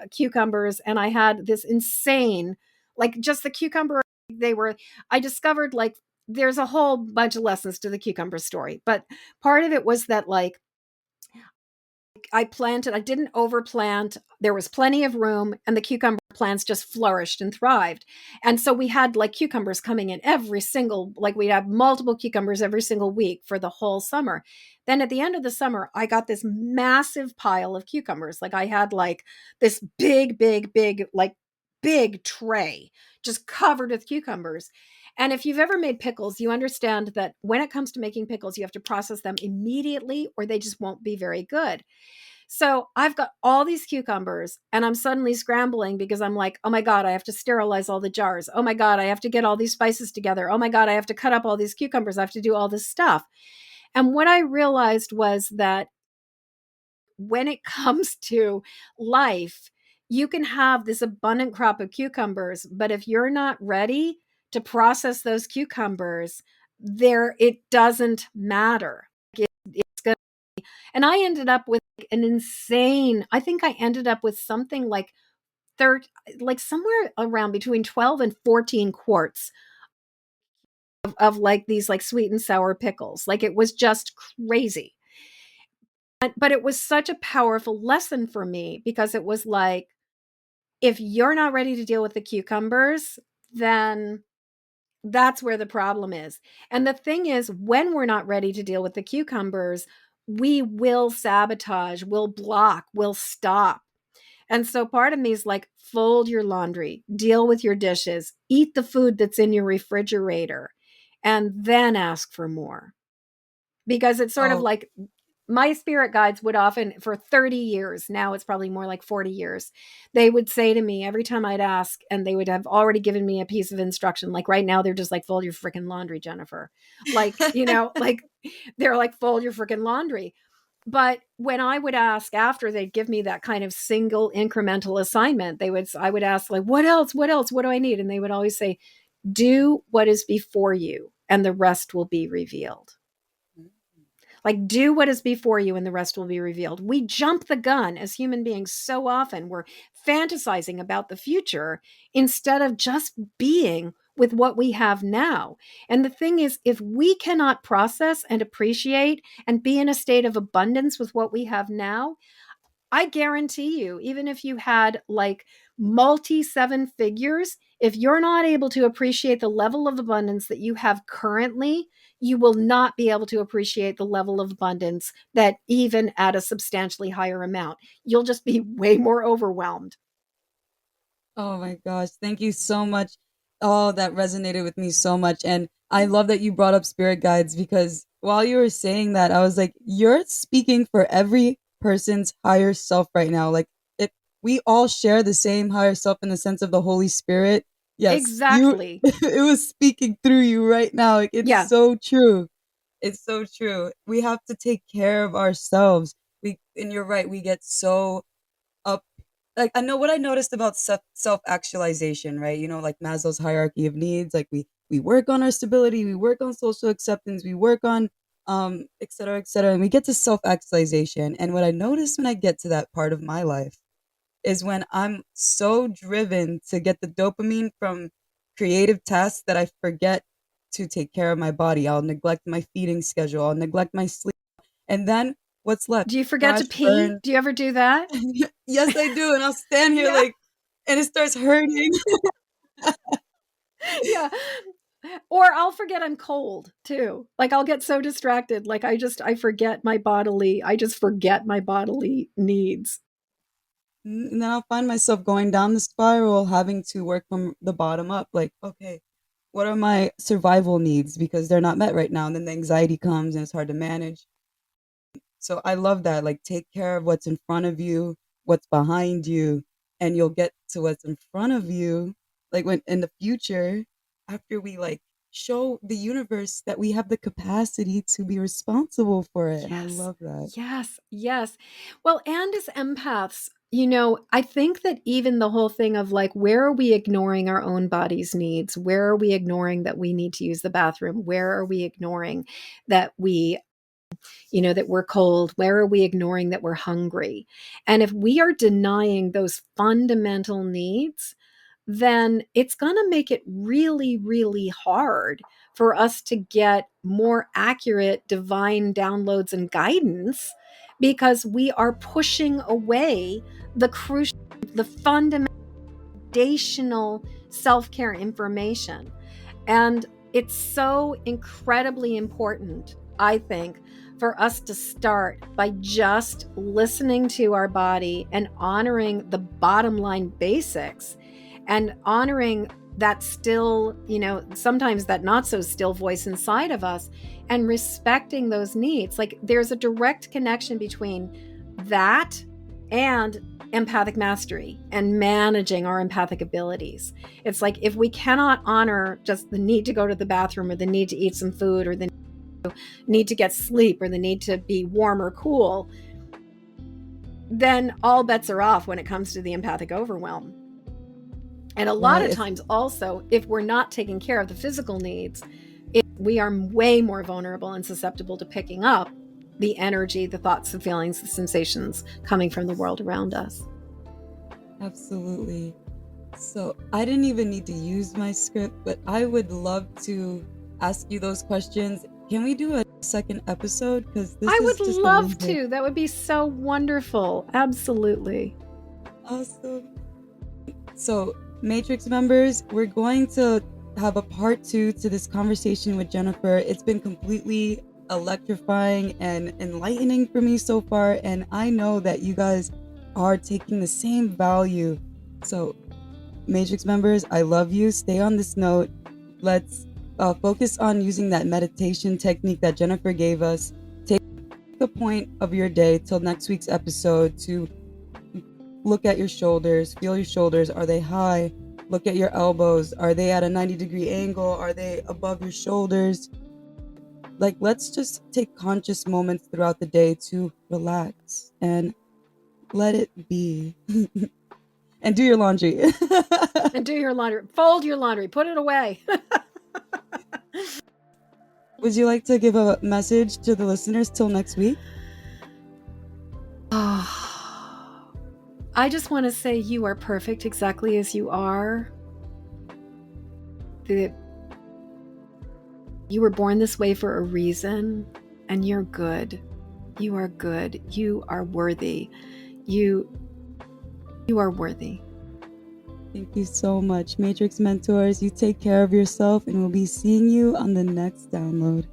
cucumbers, and I had this insane, like, just the cucumber, they were I discovered, like, there's a whole bunch of lessons to the cucumber story, but part of it was that, like, I didn't overplant. There was plenty of room, and the cucumber plants just flourished and thrived. And so we had, like, cucumbers coming in like, we'd have multiple cucumbers every single week for the whole summer. Then at the end of the summer, I got this massive pile of cucumbers. Like, I had, like, this big, big, big, like, big tray just covered with cucumbers. And if you've ever made pickles, you understand that when it comes to making pickles, you have to process them immediately or they just won't be very good. So I've got all these cucumbers, and I'm suddenly scrambling because I'm like, oh my God, I have to sterilize all the jars. Oh my God, I have to get all these spices together. Oh my God, I have to cut up all these cucumbers. I have to do all this stuff. And what I realized was that when it comes to life, you can have this abundant crop of cucumbers, but if you're not ready to process those cucumbers, it doesn't matter. It's good. And I ended up with an insane, I think I ended up with something like like somewhere around between 12 and 14 quarts of like these like sweet and sour pickles. Like, it was just crazy. But it was such a powerful lesson for me, because it was like, if you're not ready to deal with the cucumbers, then that's where the problem is. And the thing is, when we're not ready to deal with the cucumbers, we will sabotage, we'll block, we'll stop. And so part of me is like, fold your laundry, deal with your dishes, eat the food that's in your refrigerator, and then ask for more. Because it's sort of Oh, like, my spirit guides would often, for 30 years, now it's probably more like 40 years, they would say to me every time I'd ask, and they would have already given me a piece of instruction. Like, right now, they're just like, fold your freaking laundry, Jennifer. Like, like, they're like, fold your freaking laundry. But when I would ask after, they'd give me that kind of single incremental assignment. I would ask, like, what else? What else? What do I need? And they would always say, do what is before you, and the rest will be revealed. Like, do what is before you and the rest will be revealed. We jump the gun as human beings so often. We're fantasizing about the future instead of just being with what we have now. And the thing is, if we cannot process and appreciate and be in a state of abundance with what we have now, I guarantee you, even if you had like multi seven figures, if you're not able to appreciate the level of abundance that you have currently, you will not be able to appreciate the level of abundance that even at a substantially higher amount. You'll just be way more overwhelmed. oh my gosh. Thank you so much. Oh, that resonated with me so much. And I love that you brought up spirit guides, because while you were saying that, I was like, you're speaking for every person's higher self right now. Like, if we all share the same higher self in the sense of the Holy Spirit, yes, you, Exactly. it was speaking through you right now. Like, it's Yeah. so true. It's so true. We have to take care of ourselves. And you're right, we get so up. Like, I know what I noticed about self actualization, right? Like Maslow's hierarchy of needs. Like, we work on our stability, we work on social acceptance, we work on et cetera, et cetera, and we get to self actualization. And what I noticed when I get to that part of my life is when I'm so driven to get the dopamine from creative tasks that I forget to take care of my body. I'll neglect my feeding schedule, I'll neglect my sleep, and then what's left? Do you forget to Crash, pee? burn. Do you ever do that? Yes, I do. And I'll stand here Yeah. like, and it starts hurting. Yeah. Or I'll forget I'm cold too. Like I'll get so distracted. Like I just forget my bodily needs. And then I'll find myself going down the spiral, having to work from the bottom up. Like, okay, what are my survival needs? Because they're not met right now. And then the anxiety comes and it's hard to manage. So I love that. Like, take care of what's in front of you, what's behind you, and you'll get to what's in front of you. Like, when in the future, after we like show the universe that we have the capacity to be responsible for it. And I Yes. love that. Yes. Yes. Well, and as empaths, I think that even the whole thing of like, where are we ignoring our own body's needs? Where are we ignoring that we need to use the bathroom? Where are we ignoring that that we're cold? Where are we ignoring that we're hungry? And if we are denying those fundamental needs, then it's going to make it really, really hard for us to get more accurate divine downloads and guidance because we are pushing away the foundational self care information. And it's so incredibly important, I think, for us to start by just listening to our body and honoring the bottom line basics and honoring that still, sometimes that not so still voice inside of us and respecting those needs. Like there's a direct connection between that and empathic mastery and managing our empathic abilities. It's like if we cannot honor just the need to go to the bathroom or the need to eat some food or the need to get sleep or the need to be warm or cool, then all bets are off when it comes to the empathic overwhelm. And a lot Right. of times also, if we're not taking care of the physical needs, we are way more vulnerable and susceptible to picking up the energy, the thoughts, the feelings, the sensations coming from the world around us. Absolutely. So I didn't even need to use my script, but I would love to ask you those questions. Can we do a second episode? Because this I is would just love amazing. to. That would be so wonderful. Absolutely. Awesome. So, Matrix members, we're going to have a part 2 to this conversation with Jennifer. It's been completely electrifying and enlightening for me so far, and I know that you guys are taking the same value. So, Matrix members, I love you. Stay on this note. Let's focus on using that meditation technique that Jennifer gave us. Take a point of your day till next week's episode to look at your shoulders, feel your shoulders. Are they high? Look at your elbows. Are they at a 90-degree angle? Are they above your shoulders? Like, let's just take conscious moments throughout the day to relax and let it be. And do your laundry. And do your laundry. Fold your laundry. Put it away. Would you like to give a message to the listeners till next week? I just want to say you are perfect exactly as you are. You were born this way for a reason, and you're good. You are good. You are worthy. You are worthy. Thank you so much, Matrix Mentors. You take care of yourself, and we'll be seeing you on the next download.